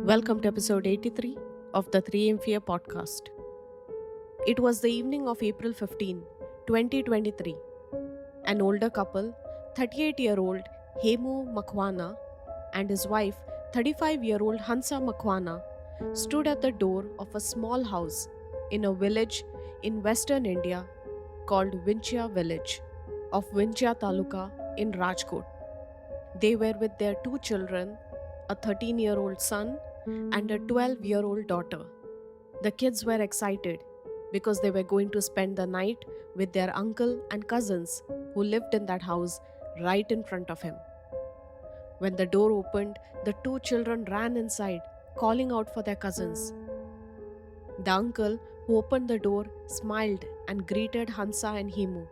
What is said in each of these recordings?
Welcome to episode 83 of the 3M Fear podcast. It was the evening of April 15, 2023. An older couple, 38-year-old Hemu Makhwana and his wife, 35-year-old Hansa Makhwana, stood at the door of a small house in a village in western India called Vinchya village of Vinchya Taluka in Rajkot. They were with their two children, a 13-year-old son and a 12-year-old daughter. The kids were excited because they were going to spend the night with their uncle and cousins who lived in that house right in front of him. When the door opened, the two children ran inside, calling out for their cousins. The uncle who opened the door smiled and greeted Hansa and Hemu.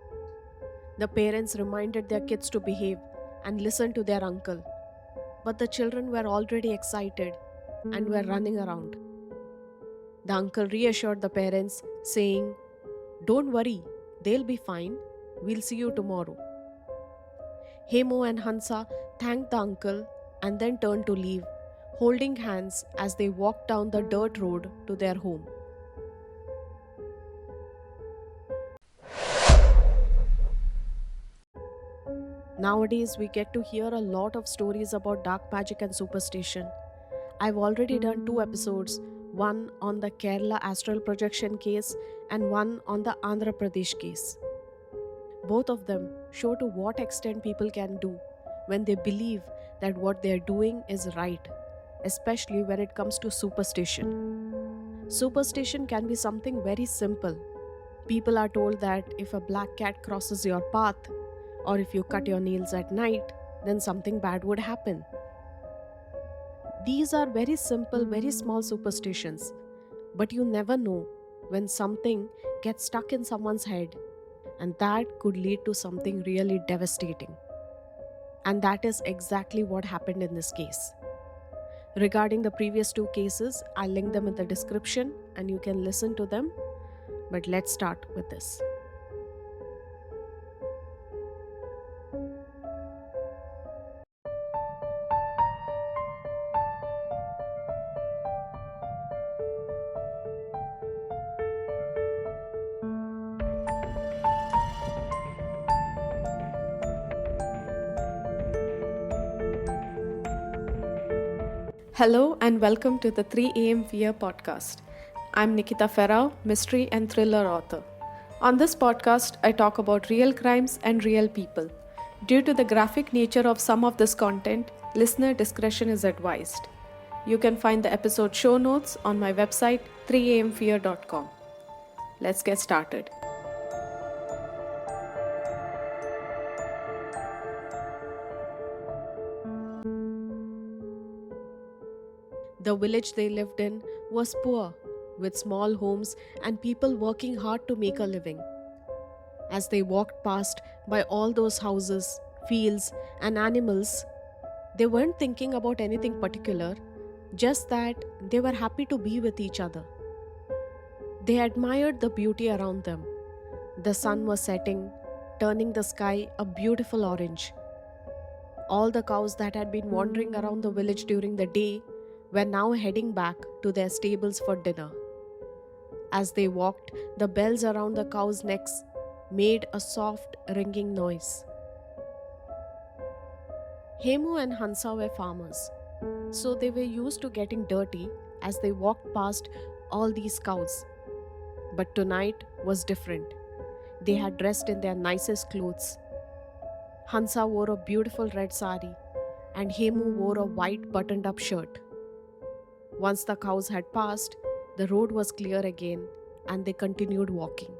The parents reminded their kids to behave and listen to their uncle. But the children were already excited and were running around. The uncle reassured the parents, saying, "Don't worry, they'll be fine. We'll see you tomorrow." Hemu and Hansa thanked the uncle and then turned to leave, holding hands as they walked down the dirt road to their home. Nowadays, we get to hear a lot of stories about dark magic and superstition. I've already done 2 episodes, one on the Kerala astral projection case and one on the Andhra Pradesh case. Both of them show to what extent people can do when they believe that what they're doing is right, especially when it comes to superstition. Superstition can be something very simple. People are told that if a black cat crosses your path, or if you cut your nails at night, then something bad would happen. These are very simple, very small superstitions, but you never know when something gets stuck in someone's head, and that could lead to something really devastating. And that is exactly what happened in this case. Regarding the previous 2 cases, I'll link them in the description and you can listen to them. But let's start with this. Hello and welcome to the 3 AM Fear podcast. I'm Nikita Ferrao, mystery and thriller author. On this podcast, I talk about real crimes and real people. Due to the graphic nature of some of this content, listener discretion is advised. You can find the episode show notes on my website 3amfear.com. Let's get started. The village they lived in was poor, with small homes and people working hard to make a living. As they walked past by all those houses, fields, and animals, they weren't thinking about anything particular, just that they were happy to be with each other. They admired the beauty around them. The sun was setting, turning the sky a beautiful orange. All the cows that had been wandering around the village during the day were now heading back to their stables for dinner. As they walked, the bells around the cows' necks made a soft ringing noise. Hemu and Hansa were farmers, so they were used to getting dirty as they walked past all these cows. But tonight was different. They had dressed in their nicest clothes. Hansa wore a beautiful red sari and Hemu wore a white buttoned-up shirt. Once the cows had passed, the road was clear again and they continued walking.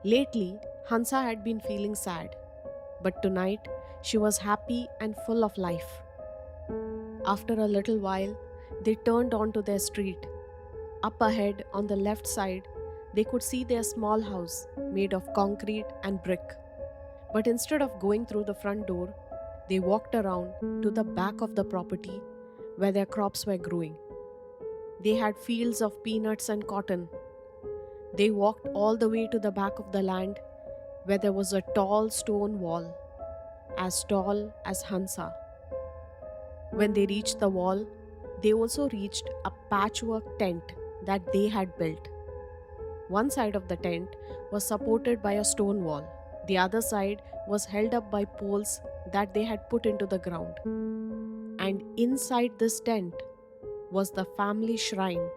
Lately, Hansa had been feeling sad, but tonight she was happy and full of life. After a little while, they turned onto their street. Up ahead on the left side, they could see their small house made of concrete and brick. But instead of going through the front door, they walked around to the back of the property where their crops were growing. They had fields of peanuts and cotton. They walked all the way to the back of the land where there was a tall stone wall, as tall as Hansa. When they reached the wall, They also reached a patchwork tent that they had built. One side of the tent was supported by a stone wall. The other side was held up by poles that they had put into the ground. And inside this tent was the family shrine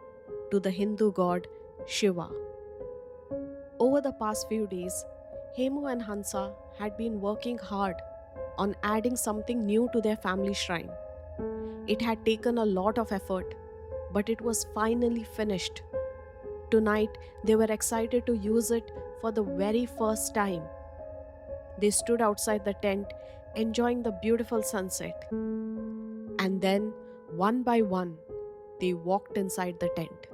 to the Hindu god Shiva. Over the past few days, Hemu and Hansa had been working hard on adding something new to their family shrine. It had taken a lot of effort, but it was finally finished. Tonight, they were excited to use it for the very first time. They stood outside the tent, enjoying the beautiful sunset. And then, one by one, they walked inside the tent.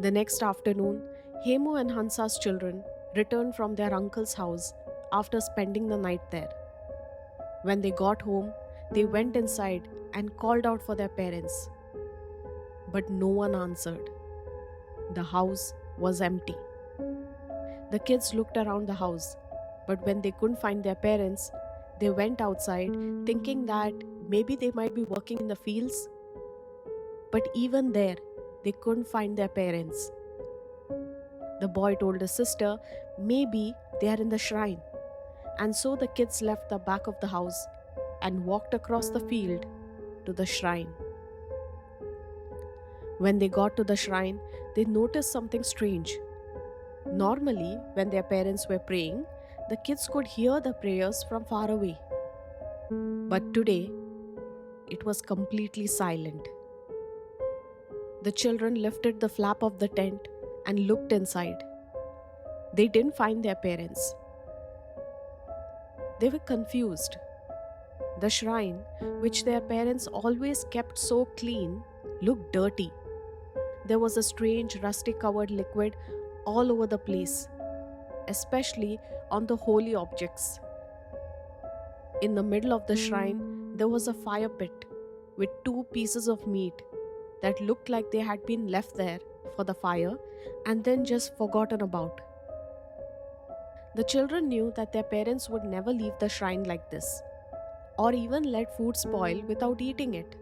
The next afternoon, Hemu and Hansa's children returned from their uncle's house after spending the night there. When they got home, they went inside and called out for their parents. But no one answered. The house was empty. The kids looked around the house, but when they couldn't find their parents, they went outside thinking that maybe they might be working in the fields. But even there, they couldn't find their parents. The boy told his sister maybe they are in the shrine. And so the kids left the back of the house and walked across the field to the shrine. When they got to the shrine, they noticed something strange. Normally, when their parents were praying, the kids could hear the prayers from far away. But today, it was completely silent. The children lifted the flap of the tent and looked inside. They didn't find their parents. They were confused. The shrine, which their parents always kept so clean, looked dirty. There was a strange rusty-covered liquid all over the place, especially on the holy objects. In the middle of the shrine, there was a fire pit with 2 pieces of meat that looked like they had been left there for the fire and then just forgotten about. The children knew that their parents would never leave the shrine like this, or even let food spoil without eating it.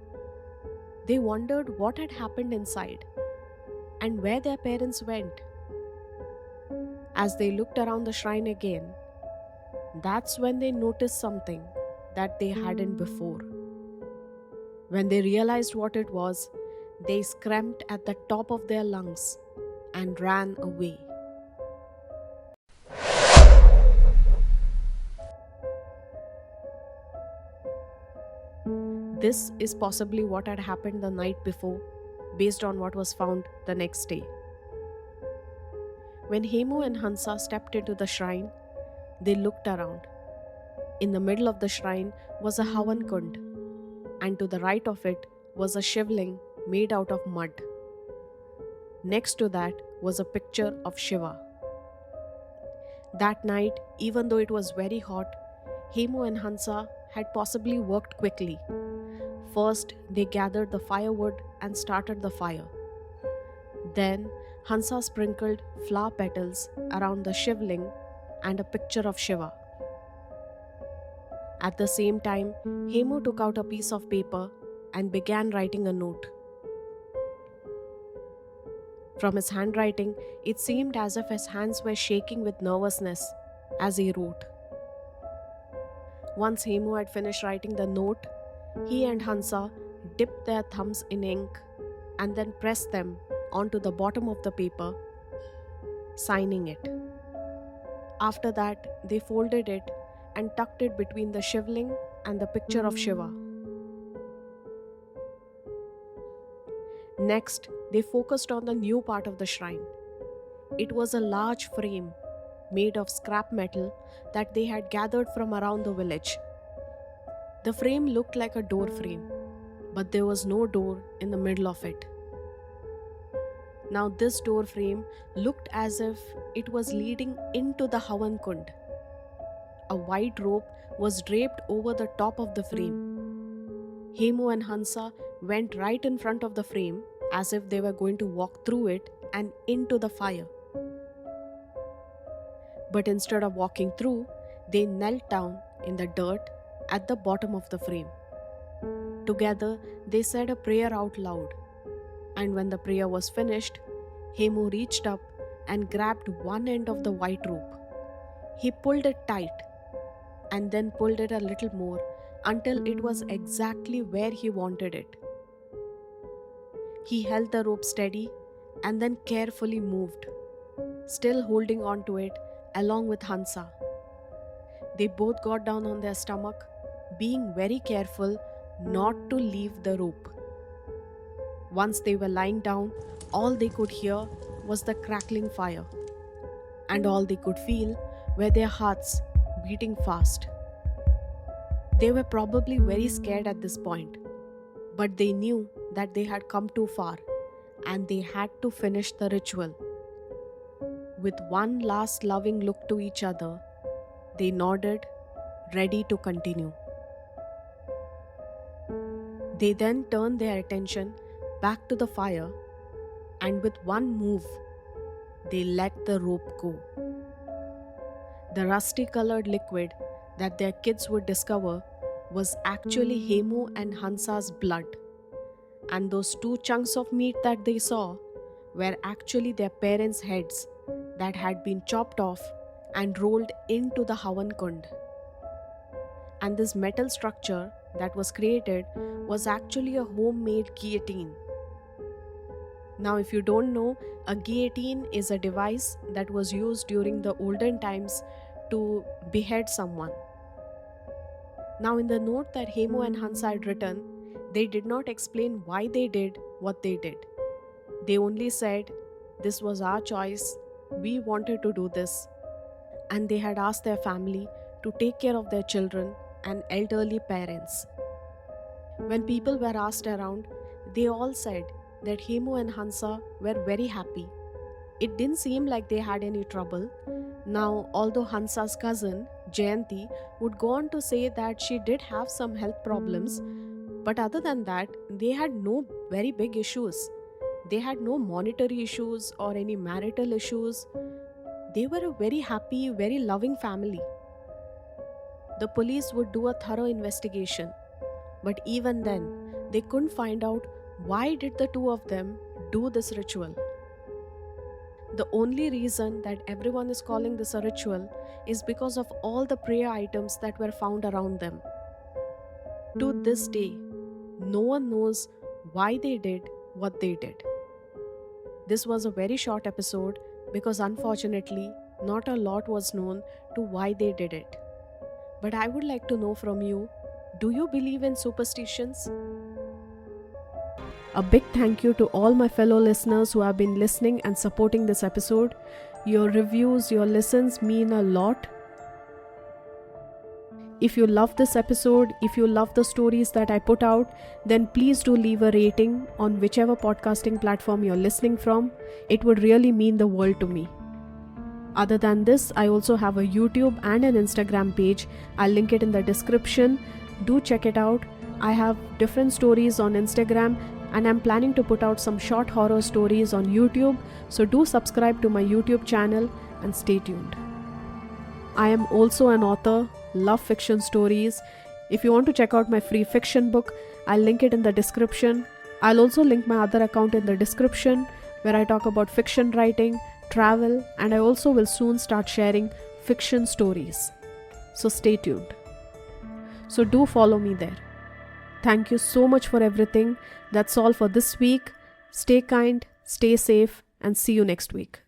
They wondered what had happened inside and where their parents went. As they looked around the shrine again, that's when they noticed something that they hadn't before. When they realized what it was, they screamed at the top of their lungs and ran away. This is possibly what had happened the night before, based on what was found the next day. When Hemu and Hansa stepped into the shrine, they looked around. In the middle of the shrine was a Havan Kund, and to the right of it was a shivling made out of mud. Next to that was a picture of Shiva. That night, even though it was very hot, Hemu and Hansa had possibly worked quickly. First, they gathered the firewood and started the fire. Then, Hansa sprinkled flower petals around the shivling and a picture of Shiva. At the same time, Hemu took out a piece of paper and began writing a note. From his handwriting, it seemed as if his hands were shaking with nervousness as he wrote. Once Hemu had finished writing the note, he and Hansa dipped their thumbs in ink and then pressed them onto the bottom of the paper, signing it. After that, they folded it and tucked it between the shivling and the picture of Shiva. Next, they focused on the new part of the shrine. It was a large frame made of scrap metal that they had gathered from around the village. The frame looked like a door frame, but there was no door in the middle of it. Now this door frame looked as if it was leading into the Havan Kund. A white rope was draped over the top of the frame. Hemu and Hansa went right in front of the frame as if they were going to walk through it and into the fire. But instead of walking through, they knelt down in the dirt at the bottom of the frame. Together, they said a prayer out loud. And when the prayer was finished, Hemu reached up and grabbed one end of the white rope. He pulled it tight and then pulled it a little more until it was exactly where he wanted it. He held the rope steady and then carefully moved, still holding on to it along with Hansa. They both got down on their stomach, being very careful not to leave the rope. Once they were lying down, all they could hear was the crackling fire, and all they could feel were their hearts beating fast. They were probably very scared at this point, but they knew that they had come too far and they had to finish the ritual. With one last loving look to each other, they nodded, ready to continue. They then turned their attention back to the fire, and with one move, they let the rope go. The rusty colored liquid that their kids would discover was actually Hemu and Hansa's blood, and those two chunks of meat that they saw were actually their parents' heads that had been chopped off and rolled into the Havan Kund. And this metal structure that was created was actually a homemade guillotine. Now, if you don't know, a guillotine is a device that was used during the olden times to behead someone. Now, in the note that Hemu and Hansa had written, they did not explain why they did what they did. They only said, "This was our choice, we wanted to do this," and they had asked their family to take care of their children and elderly parents. When people were asked around, they all said that Hemu and Hansa were very happy. It didn't seem like they had any trouble. Now, although Hansa's cousin, Jayanti, would go on to say that she did have some health problems, but other than that, they had no very big issues. They had no monetary issues or any marital issues. They were a very happy, very loving family. The police would do a thorough investigation, but even then, they couldn't find out why did the two of them do this ritual. The only reason that everyone is calling this a ritual is because of all the prayer items that were found around them. To this day, no one knows why they did what they did. This was a very short episode because unfortunately, not a lot was known to why they did it. But I would like to know from you, do you believe in superstitions? A big thank you to all my fellow listeners who have been listening and supporting this episode. Your reviews, your listens mean a lot. If you love this episode, if you love the stories that I put out, then please do leave a rating on whichever podcasting platform you're listening from. It would really mean the world to me. Other than this, I also have a YouTube and an Instagram page. I'll link it in the description. Do check it out. I have different stories on Instagram, and I'm planning to put out some short horror stories on YouTube, so do subscribe to my YouTube channel and stay tuned. I am also an author, love fiction stories. If you want to check out my free fiction book, I'll link it in the description. I'll also link my other account in the description where I talk about fiction writing, travel, and I also will soon start sharing fiction stories. So stay tuned. So do follow me there. Thank you so much for everything. That's all for this week. Stay kind, stay safe, and see you next week.